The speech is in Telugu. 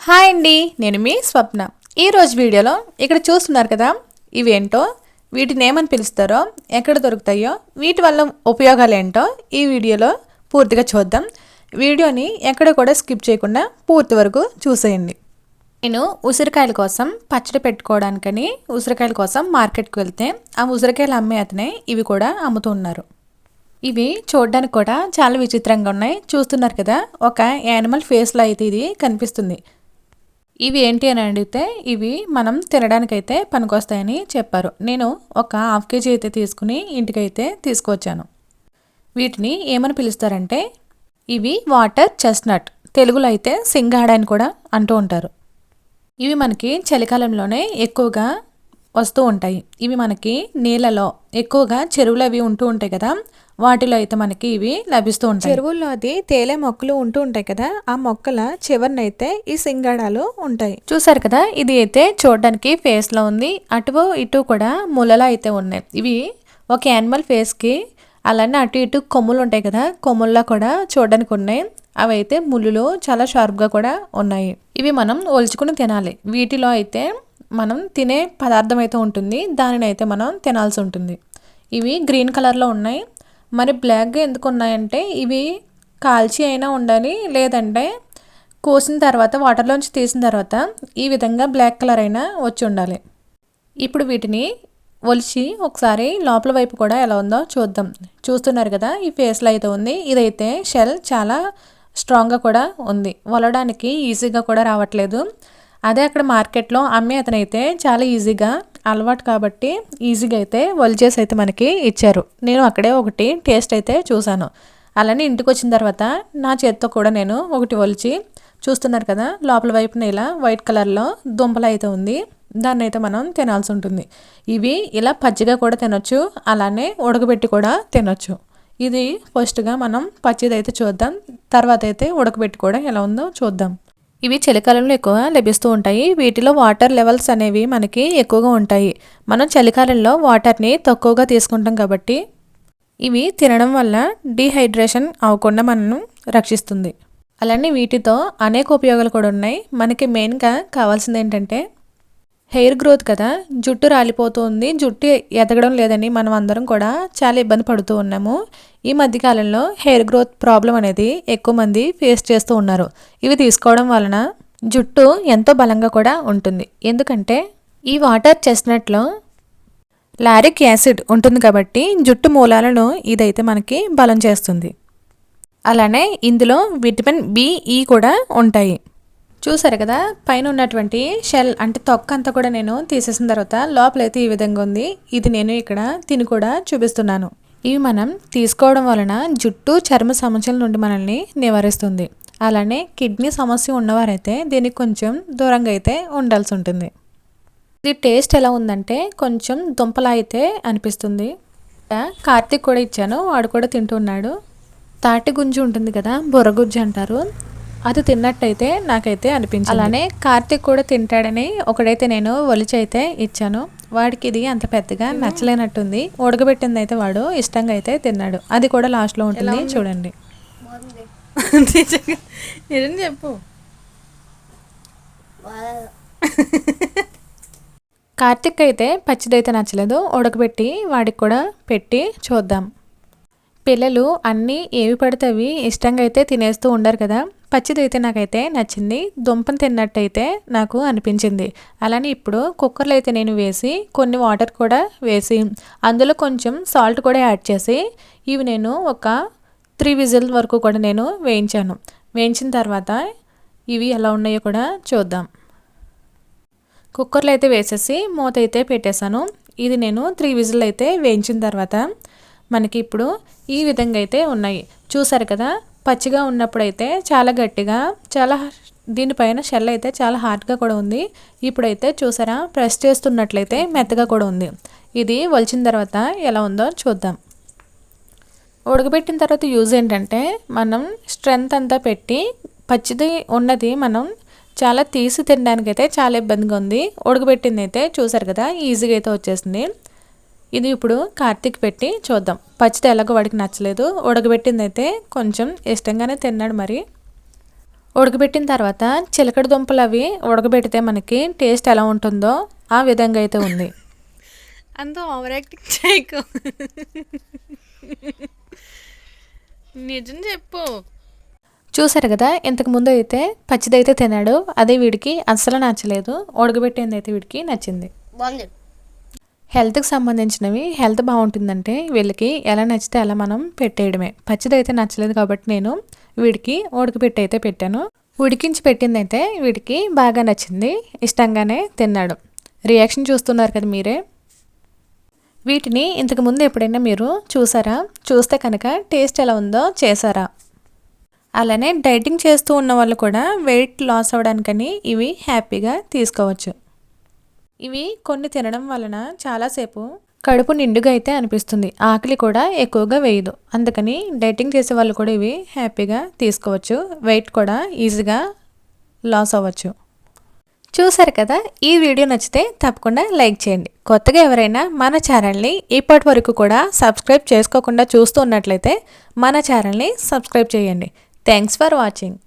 హాయ్ అండి, నేను మీ స్వప్న. ఈరోజు వీడియోలో ఇక్కడ చూస్తున్నారు కదా, ఇవేంటో, వీటిని ఏమని పిలుస్తారో, ఎక్కడ దొరుకుతాయో, వీటి వల్ల ఉపయోగాలు ఏంటో ఈ వీడియోలో పూర్తిగా చూద్దాం. వీడియోని ఎక్కడ కూడా స్కిప్ చేయకుండా పూర్తి వరకు చూసేయండి. నేను ఉసిరికాయల కోసం పచ్చడి పెట్టుకోవడానికని ఉసిరికాయల కోసం మార్కెట్కి వెళ్తే ఆ ఉసిరికాయలు అమ్మే అతనే ఇవి కూడా అమ్ముతూ ఉన్నారు. ఇవి చూడడానికి కూడా చాలా విచిత్రంగా ఉన్నాయి. చూస్తున్నారు కదా, ఒక యానిమల్ ఫేస్లో అయితే ఇది కనిపిస్తుంది. ఇవి ఏంటి అని అడిగితే ఇవి మనం తినడానికైతే పనికొస్తాయని చెప్పారు. నేను ఒక ½ కేజీ అయితే తీసుకుని ఇంటికైతే తీసుకువచ్చాను. వీటిని ఏమని పిలుస్తారంటే ఇవి వాటర్ చెస్ట్నట్, తెలుగులో అయితే సింగాడ అని కూడా అంటూ ఉంటారు. ఇవి మనకి చలికాలంలోనే ఎక్కువగా వస్తూ ఉంటాయి. ఇవి మనకి నీళ్ళలో ఎక్కువగా చెరువులు అవి ఉంటూ ఉంటాయి కదా, వాటిలో అయితే మనకి ఇవి లభిస్తూ ఉంటాయి. చెరువుల్లో అది తేలే మొక్కలు ఉంటూ ఉంటాయి కదా, ఆ మొక్కల చివరినైతే ఈ సింగాడాలు ఉంటాయి. చూసారు కదా, ఇది అయితే చూడడానికి ఫేస్ లో ఉంది. అటు ఇటు కూడా ముళ్ళలా అయితే ఉన్నాయి. ఇవి ఒక యానిమల్ ఫేస్ కి అలానే అటు ఇటు కొమ్ములు ఉంటాయి కదా, కొమ్ముల్లా కూడా చూడడానికి ఉన్నాయి. అవి అయితే ముళ్ళులు చాలా షార్ప్గా కూడా ఉన్నాయి. ఇవి మనం ఒలుచుకుని తినాలి. వీటిలో అయితే మనం తినే పదార్థం అయితే ఉంటుంది, దానిని అయితే మనం తినాల్సి ఉంటుంది. ఇవి గ్రీన్ కలర్లో ఉన్నాయి. మరి బ్లాక్గా ఎందుకు ఉన్నాయంటే ఇవి కాల్చి అయినా ఉండాలి, లేదంటే కోసిన తర్వాత వాటర్లోంచి తీసిన తర్వాత ఈ విధంగా బ్లాక్ కలర్ అయినా వచ్చి ఉండాలి. ఇప్పుడు వీటిని ఒలిచి ఒకసారి లోపల వైపు కూడా ఎలా ఉందో చూద్దాం. చూస్తున్నారు కదా, ఈ ఫేస్లో అయితే ఉంది. ఇదైతే షెల్ చాలా స్ట్రాంగ్గా కూడా ఉంది, వలడానికి ఈజీగా కూడా రావట్లేదు. అదే అక్కడ మార్కెట్లో అమ్మే అతనైతే చాలా ఈజీగా అలవాటు కాబట్టి ఈజీగా అయితే ఒలిచేసి అయితే మనకి ఇచ్చారు. నేను అక్కడే ఒకటి టేస్ట్ అయితే చూశాను. అలానే ఇంటికి వచ్చిన తర్వాత నా చేత్తో కూడా నేను ఒకటి ఒలిచి చూస్తున్నారు కదా, లోపల వైపున ఇలా వైట్ కలర్లో దుంపలు అయితే ఉంది. దాన్ని అయితే మనం తినాల్సి ఉంటుంది. ఇవి ఇలా పచ్చిగా కూడా తినొచ్చు, అలానే ఉడకబెట్టి కూడా తినొచ్చు. ఇది ఫస్ట్గా మనం పచ్చిది అయితే చూద్దాం, తర్వాత అయితే ఉడకబెట్టి కూడా ఎలా ఉందో చూద్దాం. ఇవి చలికాలంలో ఎక్కువ లభిస్తూ ఉంటాయి. వీటిలో వాటర్ లెవెల్స్ అనేవి మనకి ఎక్కువగా ఉంటాయి. మనం చలికాలంలో వాటర్ని తక్కువగా తీసుకుంటాం కాబట్టి ఇవి తినడం వల్ల డీహైడ్రేషన్ అవ్వకుండా మనను రక్షిస్తుంది. అలానే వీటితో అనేక ఉపయోగాలు కూడా ఉన్నాయి. మనకి మెయిన్గా కావాల్సింది ఏంటంటే హెయిర్ గ్రోత్ కదా, జుట్టు రాలిపోతుంది, జుట్టు ఎదగడం లేదని మనం అందరం కూడా చాలా ఇబ్బంది పడుతూ ఉన్నాము. ఈ మధ్యకాలంలో హెయిర్ గ్రోత్ ప్రాబ్లం అనేది ఎక్కువ మంది ఫేస్ చేస్తూ ఉన్నారు. ఇవి తీసుకోవడం వలన జుట్టు ఎంతో బలంగా కూడా ఉంటుంది. ఎందుకంటే ఈ వాటర్ చెస్ట్నట్లో లారిక్ యాసిడ్ ఉంటుంది కాబట్టి జుట్టు మూలాలను ఇదైతే మనకి బలం చేస్తుంది. అలానే ఇందులో విటమిన్ BE కూడా ఉంటాయి. చూసారు కదా, పైన ఉన్నటువంటి షెల్ అంటే తొక్క అంతా కూడా నేను తీసేసిన తర్వాత లోపలైతే ఈ విధంగా ఉంది. ఇది నేను ఇక్కడ తిని కూడా చూపిస్తున్నాను. ఇవి మనం తీసుకోవడం వలన జుట్టు చర్మ సమస్యల నుండి మనల్ని నివారిస్తుంది. అలానే కిడ్నీ సమస్య ఉన్నవారైతే దీనికి కొంచెం దూరంగా అయితే ఉండాల్సి ఉంటుంది. ఇది టేస్ట్ ఎలా ఉందంటే కొంచెం దుంపలా అయితే అనిపిస్తుంది. కార్తీక్ కూడా ఇచ్చాను, వాడు కూడా తింటున్నాడు. తాటి గుంజు ఉంటుంది కదా, బుర్రగుజ్జు అంటారు, అది తిన్నట్టయితే నాకైతే అనిపించింది. అలానే కార్తీక్ కూడా తింటాడని ఒకడైతే నేను ఒలిచి అయితే ఇచ్చాను. వాడికి ఇది అంత పెద్దగా నచ్చలేనట్టుంది. ఉడకబెట్టింది అయితే వాడు ఇష్టంగా అయితే తిన్నాడు. అది కూడా లాస్ట్లో ఉంటుంది, చూడండి. నిజం చెప్పు. కార్తీక్ అయితే పచ్చిదైతే నచ్చలేదు, ఉడకబెట్టి వాడికి కూడా పెట్టి చూద్దాం. పిల్లలు అన్నీ ఏవి పడితే అవి ఇష్టంగా అయితే తినేస్తూ ఉండరు కదా, పచ్చిదైతే నాకైతే నచ్చింది. దుంపను తిన్నట్టయితే నాకు అనిపించింది. అలానే ఇప్పుడు కుక్కర్లో అయితే నేను వేసి కొన్ని వాటర్ కూడా వేసి అందులో కొంచెం సాల్ట్ కూడా యాడ్ చేసి ఇవి నేను ఒక 3 విజిల్ వరకు కూడా నేను వేయించాను. వేయించిన తర్వాత ఇవి ఎలా ఉన్నాయో కూడా చూద్దాం. కుక్కర్లో అయితే వేసేసి మూత అయితే పెట్టేశాను. ఇది నేను 3 విజిల్ అయితే వేయించిన తర్వాత మనకి ఇప్పుడు ఈ విధంగా అయితే ఉన్నాయి. చూసారు కదా, పచ్చిగా ఉన్నప్పుడైతే చాలా గట్టిగా, చాలా దీనిపైన షెల్ అయితే చాలా హార్డ్గా కూడా ఉంది. ఇప్పుడైతే చూసారా, ప్రెస్ చేస్తున్నట్లయితే మెత్తగా కూడా ఉంది. ఇది ఒలిచిన తర్వాత ఎలా ఉందో చూద్దాం. ఉడకబెట్టిన తర్వాత యూజ్ ఏంటంటే మనం స్ట్రెంత్ అంతా పెట్టి పచ్చిది ఉన్నది మనం చాలా తీసి తినడానికైతే చాలా ఇబ్బందిగా ఉంది. ఉడకబెట్టింది అయితే చూసారు కదా, ఈజీగా అయితే వచ్చేసింది. ఇది ఇప్పుడు కార్తీక్ పెట్టి చూద్దాం. పచ్చిది ఎలాగో వాడికి నచ్చలేదు, ఉడకబెట్టింది అయితే కొంచెం ఇష్టంగానే తిన్నాడు. మరి ఉడకబెట్టిన తర్వాత చిలకడ దుంపలు అవి ఉడకబెడితే మనకి టేస్ట్ ఎలా ఉంటుందో ఆ విధంగా అయితే ఉంది. అంత ఓవర్ యాక్టింగ్ చేయకు. నిజం చెప్పు. చూసారు కదా, ఇంతకు ముందు అయితే పచ్చిదైతే తిన్నాడు, అదే వీడికి అస్సలు నచ్చలేదు. ఉడకబెట్టింది అయితే వీడికి నచ్చింది. హెల్త్కి సంబంధించినవి హెల్త్ బాగుంటుందంటే వీళ్ళకి ఎలా నచ్చితే అలా మనం పెట్టేయడమే. పచ్చిదైతే నచ్చలేదు కాబట్టి నేను వీడికి ఉడకబెట్టి అయితే పెట్టాను. ఉడికించి పెట్టిందైతే వీడికి బాగా నచ్చింది, ఇష్టంగానే తిన్నాడు. రియాక్షన్ చూస్తున్నారు కదా మీరే. వీటిని ఇంతకు ముందు ఎప్పుడైనా మీరు చూసారా? చూస్తే కనుక టేస్ట్ ఎలా ఉందో చేశారా? అలానే డైటింగ్ చేస్తూ ఉన్న వాళ్ళు కూడా వెయిట్ లాస్ అవ్వడానికని ఇవి హ్యాపీగా తీసుకోవచ్చు. ఇవి కొన్ని తినడం వలన చాలాసేపు కడుపు నిండుగా అయితే అనిపిస్తుంది, ఆకలి కూడా ఎక్కువగా వేయదు. అందుకని డైటింగ్ చేసే వాళ్ళు కూడా ఇవి హ్యాపీగా తీసుకోవచ్చు, వెయిట్ కూడా ఈజీగా లాస్ అవ్వచ్చు. చూసారు కదా, ఈ వీడియో నచ్చితే తప్పకుండా లైక్ చేయండి. కొత్తగా ఎవరైనా మన ఛానల్ని ఇప్పటి వరకు కూడా సబ్స్క్రైబ్ చేసుకోకుండా చూస్తూ ఉన్నట్లయితే మన ఛానల్ని సబ్స్క్రైబ్ చేయండి. Thanks for watching.